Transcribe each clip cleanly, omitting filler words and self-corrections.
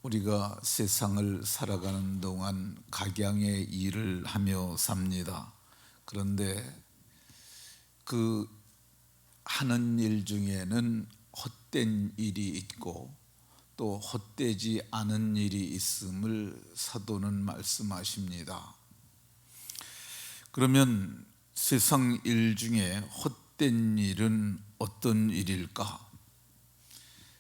우리가 세상을 살아가는 동안 각양의 일을 하며 삽니다. 그런데 그 하는 일 중에는 헛된 일이 있고 또 헛되지 않은 일이 있음을 사도는 말씀하십니다. 그러면 세상 일 중에 헛된 일은 어떤 일일까?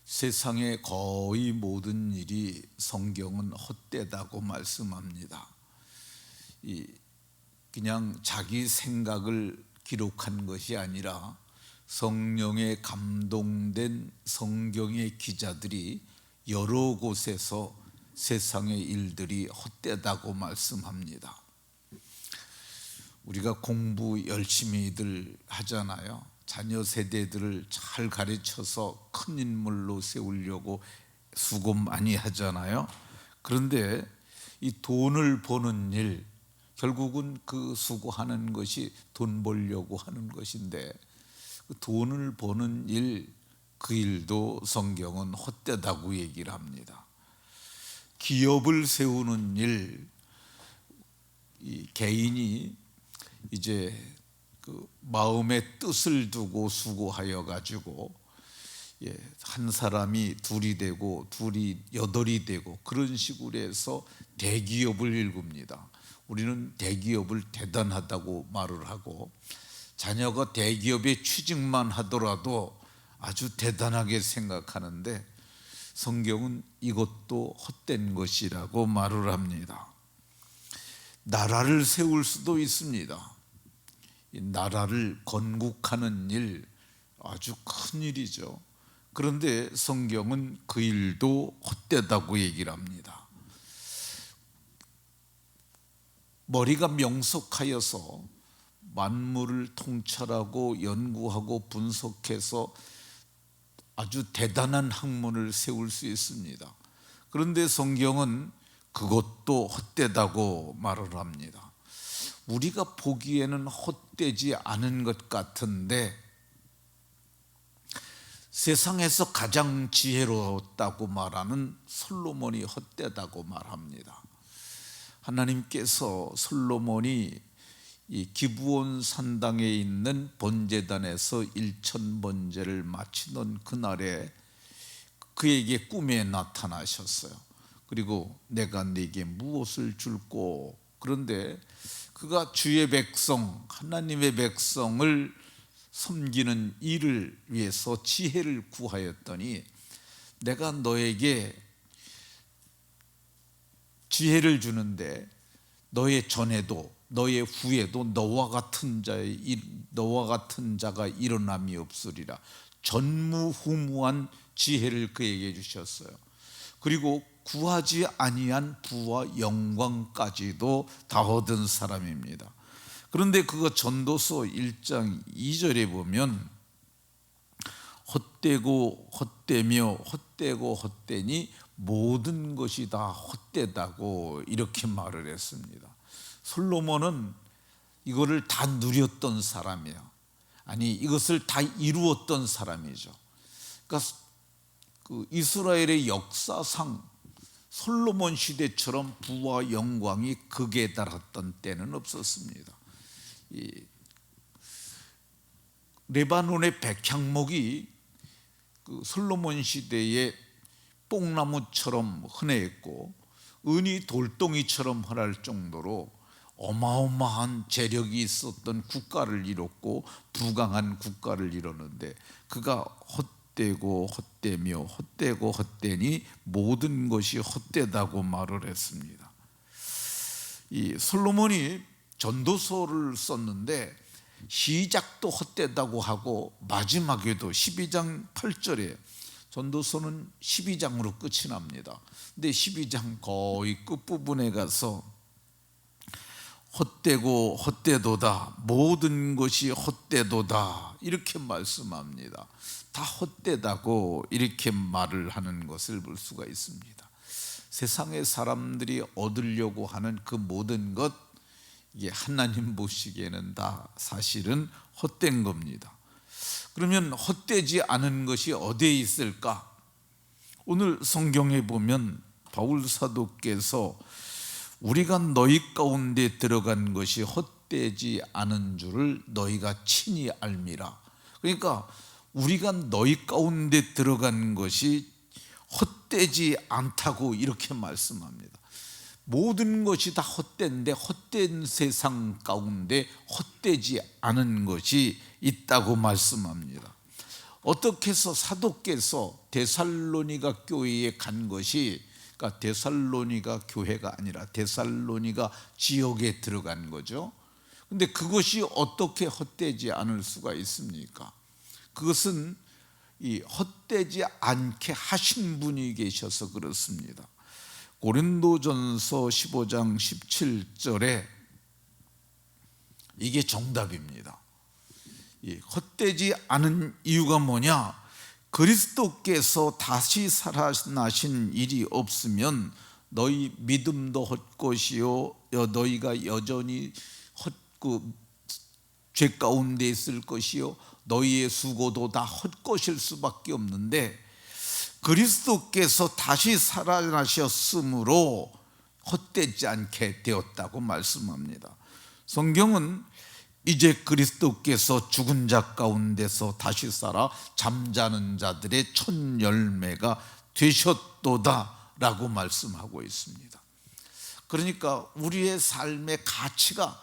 세상의 거의 모든 일이 성경은 헛되다고 말씀합니다. 그냥 자기 생각을 기록한 것이 아니라 성령에 감동된 성경의 기자들이 여러 곳에서 세상의 일들이 헛되다고 말씀합니다. 우리가 공부 열심히들 하잖아요. 자녀 세대들을 잘 가르쳐서 큰 인물로 세우려고 수고 많이 하잖아요. 그런데 이 돈을 버는 일, 결국은 그 수고하는 것이 돈 벌려고 하는 것인데 그 돈을 버는 일, 그 일도 성경은 헛되다고 얘기를 합니다. 기업을 세우는 일, 이 개인이 이제 그 마음의 뜻을 두고 수고하여 가지고 한 사람이 둘이 되고 둘이 여덟이 되고 그런 식으로 해서 대기업을 일굽니다. 우리는 대기업을 대단하다고 말을 하고 자녀가 대기업에 취직만 하더라도 아주 대단하게 생각하는데 성경은 이것도 헛된 것이라고 말을 합니다. 나라를 세울 수도 있습니다. 이 나라를 건국하는 일 아주 큰 일이죠. 그런데 성경은 그 일도 헛되다고 얘기를 합니다. 머리가 명석하여서 만물을 통찰하고 연구하고 분석해서 아주 대단한 학문을 세울 수 있습니다. 그런데 성경은 그것도 헛되다고 말을 합니다. 우리가 보기에는 헛되지 않은 것 같은데 세상에서 가장 지혜로웠다고 말하는 솔로몬이 헛되다고 말합니다. 하나님께서 솔로몬이 이 기브온 산당에 있는 번제단에서 1000번제를 마치던 그날에 그에게 꿈에 나타나셨어요. 그리고 내가 네게 무엇을 줄꼬? 그런데 그가 주의 백성, 하나님의 백성을 섬기는 일을 위해서 지혜를 구하였더니 내가 너에게 지혜를 주는데 너의 전에도 너의 후에도 너와 같은 자가 일어남이 없으리라. 전무후무한 지혜를 그에게 주셨어요. 그리고 구하지 아니한 부와 영광까지도 다 얻은 사람입니다. 그런데 그거 전도서 1장 2절에 보면 헛되고 헛되며 헛되고 헛되니 모든 것이 다 헛되다고 이렇게 말을 했습니다. 솔로몬은 이거를 다 누렸던 사람이에요. 아니 이것을 다 이루었던 사람이죠. 그러니까 그 이스라엘의 역사상 솔로몬 시대처럼 부와 영광이 극에 달했던 때는 없었습니다. 이 레바논의 백향목이 그 솔로몬 시대에 뽕나무처럼 흔했고 은이 돌덩이처럼 흔할 정도로 어마어마한 재력이 있었던 국가를 이뤘고 부강한 국가를 이뤘는데 그가 헛되고 헛되며 헛되고 헛되니 모든 것이 헛되다고 말을 했습니다. 이 솔로몬이 전도서를 썼는데 시작도 헛되다고 하고 마지막에도 12장 8절에 전도서는 12장으로 끝이 납니다. 근데 12장 거의 끝부분에 가서 헛되고 헛되도다, 모든 것이 헛되도다 이렇게 말씀합니다. 다 헛되다고 이렇게 말을 하는 것을 볼 수가 있습니다. 세상의 사람들이 얻으려고 하는 그 모든 것, 이게 하나님 보시기에는 다 사실은 헛된 겁니다. 그러면 헛되지 않은 것이 어디에 있을까? 오늘 성경에 보면 바울 사도께서 우리가 너희 가운데 들어간 것이 헛되지 않은 줄을 너희가 친히 알미라. 그러니까 우리가 너희 가운데 들어간 것이 헛되지 않다고 이렇게 말씀합니다. 모든 것이 다 헛된데 헛된 세상 가운데 헛되지 않은 것이 있다고 말씀합니다. 어떻게 해서 사도께서 데살로니가 교회에 간 것이, 그러니까 데살로니가 교회가 아니라 데살로니가 지역에 들어간 거죠. 근데 그것이 어떻게 헛되지 않을 수가 있습니까? 그것은 이 헛되지 않게 하신 분이 계셔서 그렇습니다. 고린도전서 15장 17절에 이게 정답입니다. 헛되지 않은 이유가 뭐냐? 그리스도께서 다시 살아나신 일이 없으면 너희 믿음도 헛것이요 너희가 여전히 죄 가운데 있을 것이요 너희의 수고도 다 헛것일 수밖에 없는데, 그리스도께서 다시 살아나셨으므로 헛되지 않게 되었다고 말씀합니다. 성경은 이제 그리스도께서 죽은 자 가운데서 다시 살아 잠자는 자들의 첫 열매가 되셨도다 라고 말씀하고 있습니다. 그러니까 우리의 삶의 가치가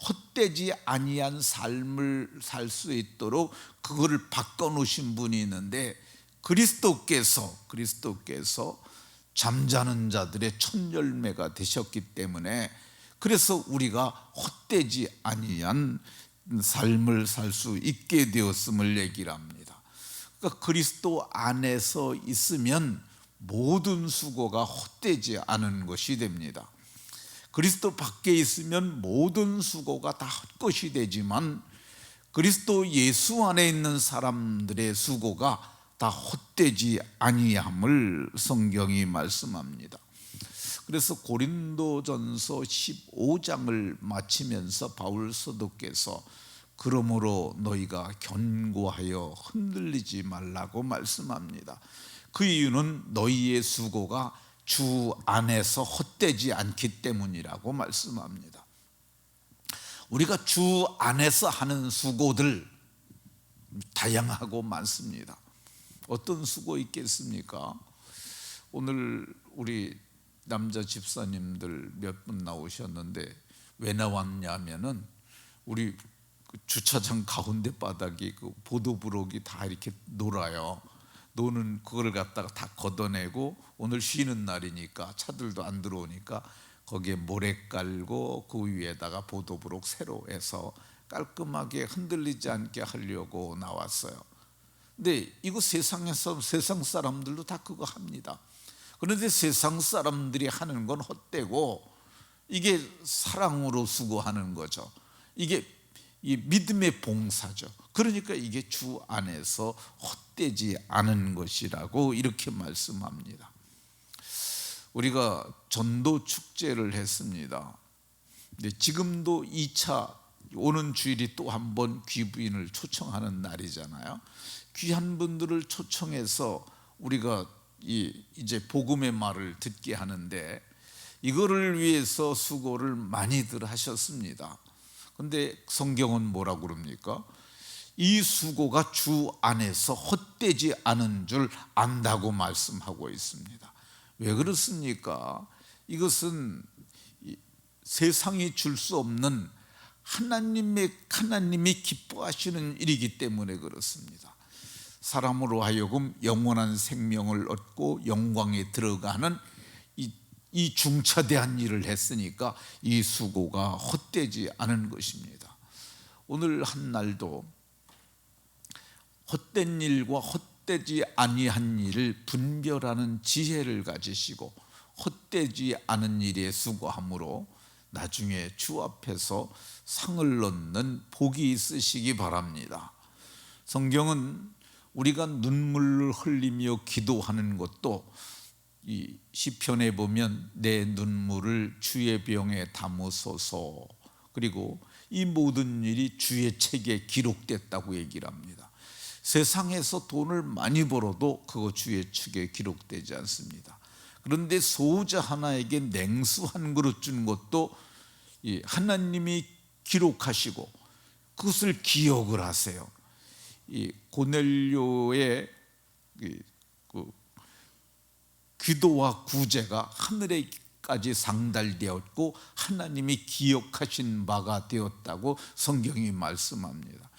헛되지 아니한 삶을 살 수 있도록 그거를 바꿔놓으신 분이 있는데, 그리스도께서 잠자는 자들의 첫 열매가 되셨기 때문에, 그래서 우리가 헛되지 아니한 삶을 살 수 있게 되었음을 얘기를 합니다. 그러니까 그리스도 안에서 있으면 모든 수고가 헛되지 않은 것이 됩니다. 그리스도 밖에 있으면 모든 수고가 다 헛것이 되지만, 그리스도 예수 안에 있는 사람들의 수고가 다 헛되지 아니함을 성경이 말씀합니다. 그래서 고린도전서 15장을 마치면서 바울 사도께서 그러므로 너희가 견고하여 흔들리지 말라고 말씀합니다. 그 이유는 너희의 수고가 주 안에서 헛되지 않기 때문이라고 말씀합니다. 우리가 주 안에서 하는 수고들 다양하고 많습니다. 어떤 수고 있겠습니까? 오늘 우리 남자 집사님들 몇 분 나오셨는데 왜 나왔냐면은 우리 주차장 가운데 바닥이 그 보도브록이 다 이렇게 놀아요. 노는 그걸 갖다가 다 걷어내고, 오늘 쉬는 날이니까 차들도 안 들어오니까 거기에 모래 깔고 그 위에다가 보도브록 새로 해서 깔끔하게 흔들리지 않게 하려고 나왔어요. 근데 이거 세상에서 세상 사람들도 다 그거 합니다. 그런데 세상 사람들이 하는 건 헛되고, 이게 사랑으로 수고하는 거죠. 이게 이 믿음의 봉사죠. 그러니까 이게 주 안에서 헛되지 않은 것이라고 이렇게 말씀합니다. 우리가 전도 축제를 했습니다. 근데 지금도 2차 오는 주일이 또 한 번 귀부인을 초청하는 날이잖아요. 귀한 분들을 초청해서 우리가 이제 복음의 말을 듣게 하는데, 이거를 위해서 수고를 많이들 하셨습니다. 근데 성경은 뭐라고 그럽니까? 이 수고가 주 안에서 헛되지 않은 줄 안다고 말씀하고 있습니다. 왜 그렇습니까? 이것은 세상이 줄 수 없는 하나님이 기뻐하시는 일이기 때문에 그렇습니다. 사람으로 하여금 영원한 생명을 얻고 영광에 들어가는 이 중차대한 일을 했으니까 이 수고가 헛되지 않은 것입니다. 오늘 한 날도 헛된 일과 헛되지 아니한 일을 분별하는 지혜를 가지시고 헛되지 않은 일에 수고함으로 나중에 주 앞에서 상을 얻는 복이 있으시기 바랍니다. 성경은 우리가 눈물을 흘리며 기도하는 것도, 이 시편에 보면 내 눈물을 주의 병에 담으소서, 그리고 이 모든 일이 주의 책에 기록됐다고 얘기를 합니다. 세상에서 돈을 많이 벌어도 그거 주의 책에 기록되지 않습니다. 그런데 소유자 하나에게 냉수 한 그릇 준 것도 하나님이 기록하시고 그것을 기억을 하세요. 이 고넬료의 그 기도와 구제가 하늘에까지 상달되었고 하나님이 기억하신 바가 되었다고 성경이 말씀합니다.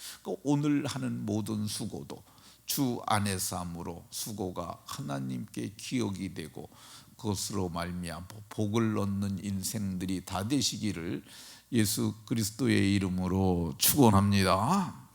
오늘 하는 모든 수고도 주 안에서 함으로 수고가 하나님께 기억이 되고 그것으로 말미암아 복을 얻는 인생들이 다 되시기를 예수 그리스도의 이름으로 축원합니다.